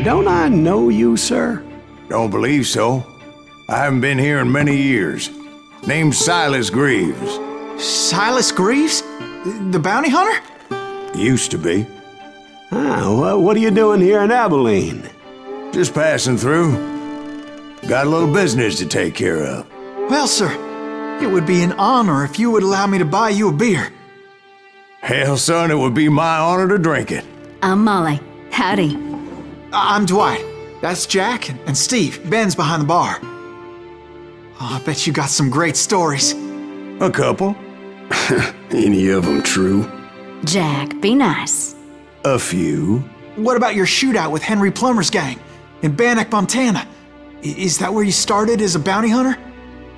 don't I know you, sir? Don't believe so. I haven't been here in many years. Name's Silas Greaves. Silas Greaves? The bounty hunter? Used to be. Well, what are you doing here in Abilene? Just passing through. Got a little business to take care of. Well, sir, it would be an honor if you would allow me to buy you a beer. Hell, son, it would be my honor to drink it. I'm Molly. Howdy. I'm Dwight. That's Jack and Steve. Ben's behind the bar. Oh, I bet you got some great stories. A couple. Any of them true? Jack, be nice. A few. What about your shootout with Henry Plummer's gang in Bannock, Montana? Is that where you started as a bounty hunter?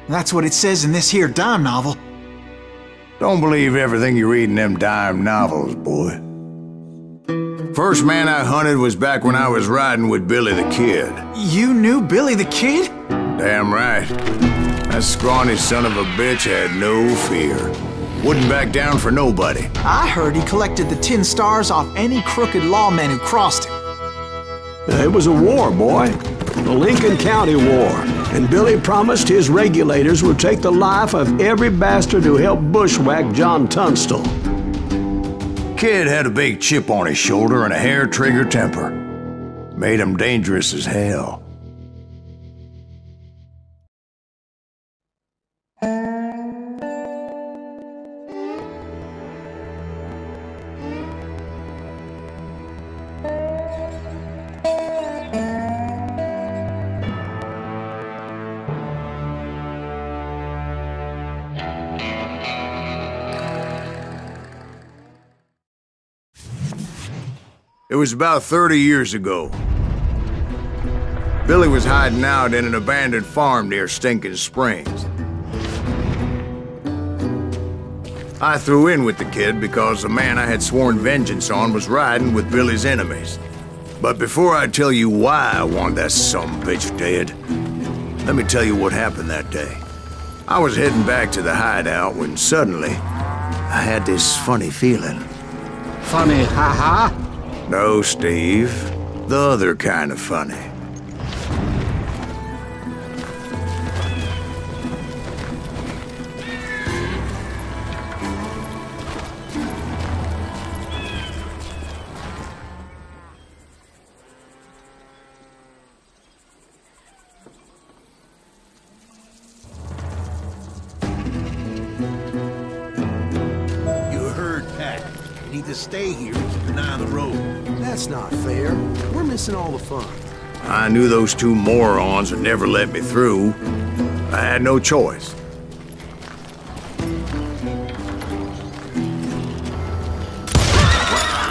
That's what it says in this here dime novel. Don't believe everything you read in them dime novels, boy. First man I hunted was back when I was riding with Billy the Kid. You knew Billy the Kid? Damn right. That scrawny son of a bitch had no fear. Wouldn't back down for nobody. I heard he collected the 10 stars off any crooked lawman who crossed him. It was a war, boy. The Lincoln County War. And Billy promised his regulators would take the life of every bastard who helped bushwhack John Tunstall. Kid had a big chip on his shoulder and a hair-trigger temper. Made him dangerous as hell. It was about 30 years ago. Billy was hiding out in an abandoned farm near Stinking Springs. I threw in with the kid because the man I had sworn vengeance on was riding with Billy's enemies. But before I tell you why I want that sumbitch dead, let me tell you what happened that day. I was heading back to the hideout when suddenly I had this funny feeling. Funny, ha-ha? No, Steve. The other kind of funny. You heard, Pat. You need to stay here and keep an eye on the road. That's not fair. We're missing all the fun. I knew those two morons would never let me through. I had no choice.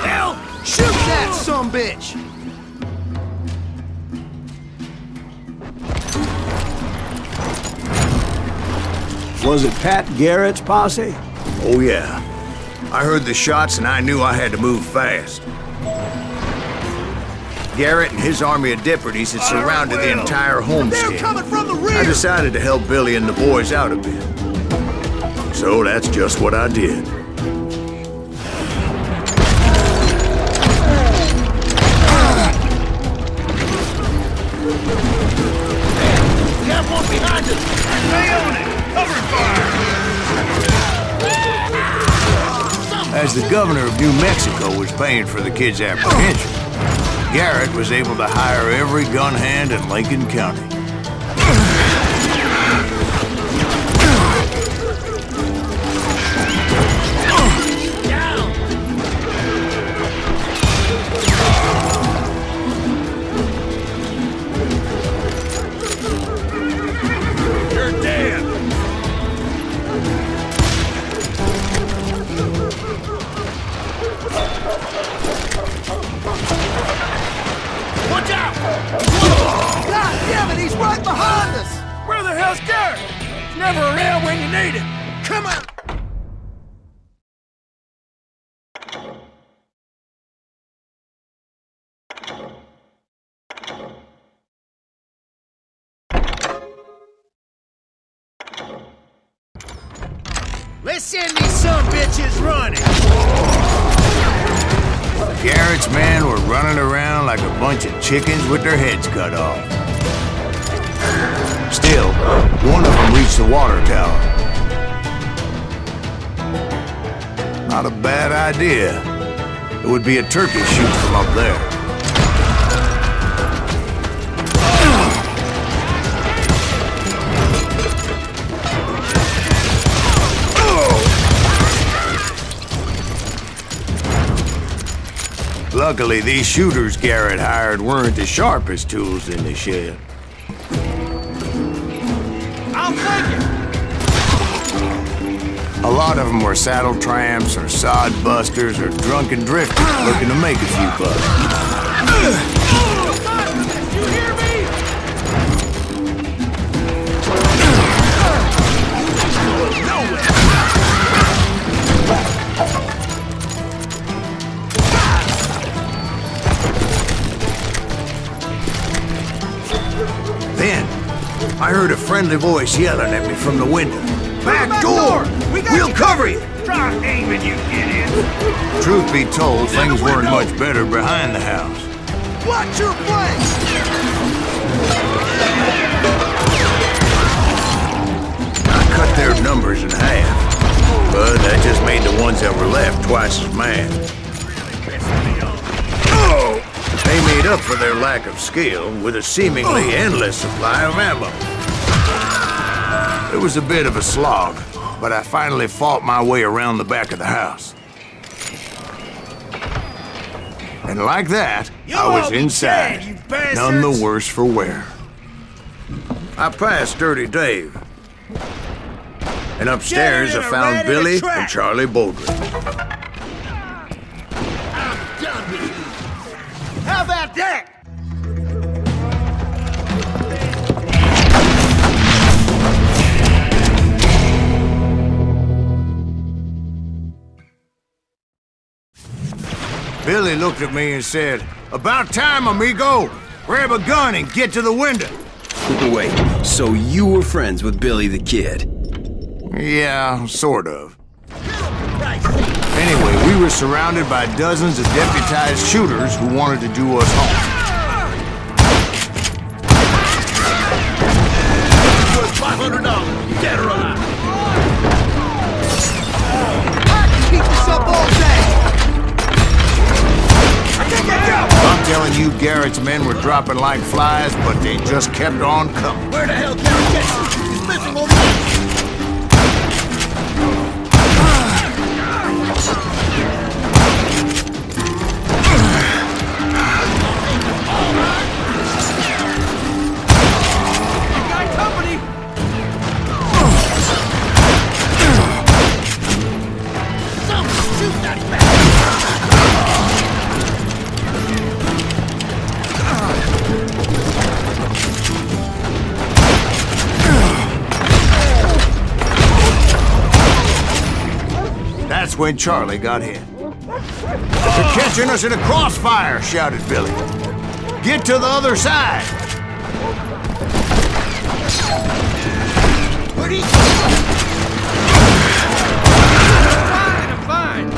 Hell! Shoot that sumbitch! Was it Pat Garrett's posse? Oh yeah. I heard the shots and I knew I had to move fast. Garrett and his army of deputies had surrounded the entire homestead. They're coming from the rear! I decided to help Billy and the boys out a bit. So that's just what I did. We have one behind us! Stay on it! Cover fire! As the governor of New Mexico was paying for the kid's apprehension, Garrett was able to hire every gun hand in Lincoln County. You're dead! Watch out! God damn it, he's right behind us! Where the hell's Garrett? He's never around when you need him. Come on! Let's send these sumbitches running! Garrett's men were running around like a bunch of chickens with their heads cut off. Still, one of them reached the water tower. Not a bad idea. It would be a turkey shoot from up there. Luckily, these shooters Garrett hired weren't the sharpest tools in the shed. I'll take it! A lot of them were saddle tramps or sod busters or drunken drifters looking to make a few bucks. You hear me? Then, I heard a friendly voice yelling at me from the window. Back door! We'll cover you! Try aiming, you idiot! Truth be told, things weren't much better behind the house. Watch your flank! I cut their numbers in half, but that just made the ones that were left twice as mad. They made up for their lack of skill with a seemingly endless supply of ammo. It was a bit of a slog, but I finally fought my way around the back of the house. And like that, I was inside, none the worse for wear. I passed Dirty Dave. And upstairs I found Billy and Charlie Baldwin. How about that? Billy looked at me and said, "About time, amigo! Grab a gun and get to the window!" Wait, so you were friends with Billy the Kid? Yeah, sort of. Anyway, we were surrounded by dozens of deputized shooters who wanted to do us home. Worth $500, dead or alive. I can keep this up all day. I'm telling you, Garrett's men were dropping like flies, but they just kept on coming. Where the hell Garrett get you? He's missing all the... That's when Charlie got hit. "They're catching us in a crossfire," shouted Billy. "Get to the other side!" Where'd he go? I'm fine.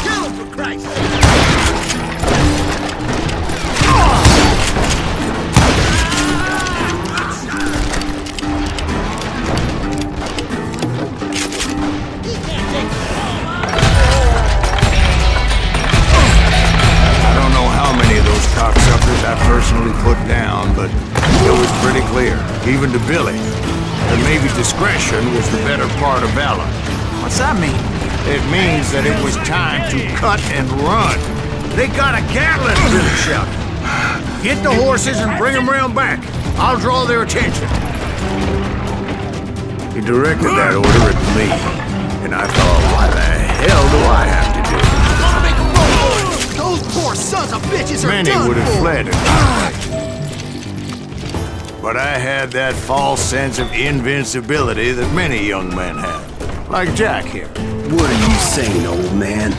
Kill him, for Christ! I personally put down, but it was pretty clear, even to Billy, that maybe discretion was the better part of valor. What's that mean? It means that it was time to cut and run. "They got a Gatling!" Billy shouted. "Get the horses and bring them round back. I'll draw their attention." He directed that order at me, and I thought, what the hell do I have to do? Those poor sons of bitches are Many done would have for. fled it. But I had that false sense of invincibility that many young men have. Like Jack here. What are you saying, old man?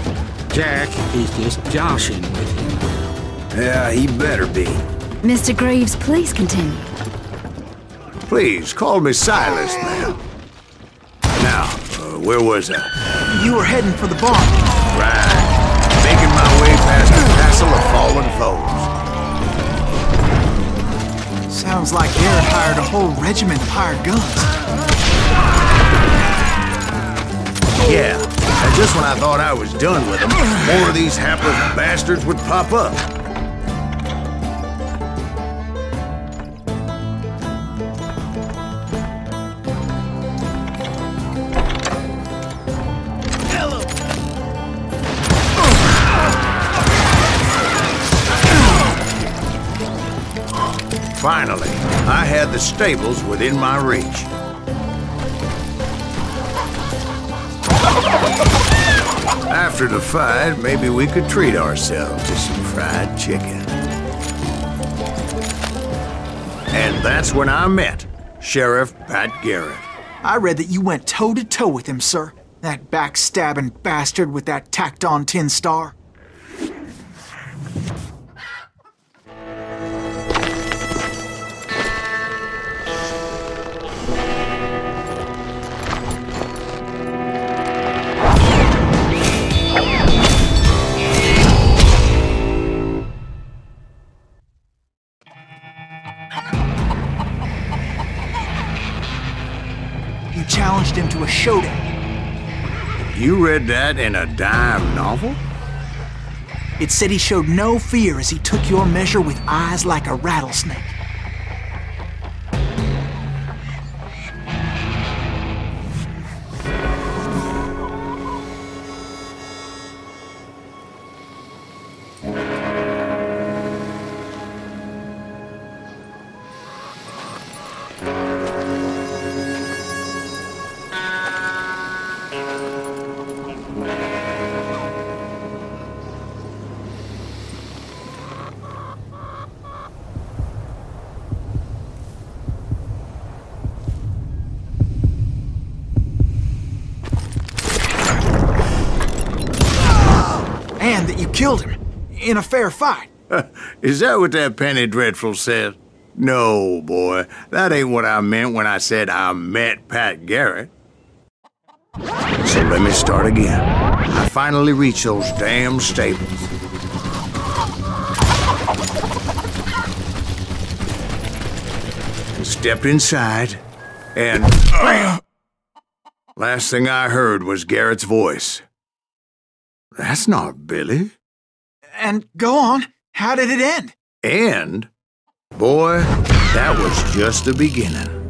Jack is just joshing with you. Yeah, he better be. Mr. Greaves, please continue. Please, call me Silas, ma'am. Now, where was I? You were heading for the barn. Right. Making my way past the castle of fallen foes. Sounds like Garrett hired a whole regiment of hired guns. Yeah, and just when I thought I was done with them, more of these hapless bastards would pop up. Finally, I had the stables within my reach. After the fight, maybe we could treat ourselves to some fried chicken. And that's when I met Sheriff Pat Garrett. I read that you went toe-to-toe with him, sir. That backstabbing bastard with that tacked-on tin star. Challenged him to a showdown. You read that in a dime novel? It said he showed no fear as he took your measure with eyes like a rattlesnake. And that you killed him in a fair fight. Is that what that Penny Dreadful said? No, boy. That ain't what I meant when I said I met Pat Garrett. So let me start again. I finally reached those damn stables. And stepped inside, and last thing I heard was Garrett's voice. That's not Billy. And go on. How did it end? And, boy, that was just the beginning.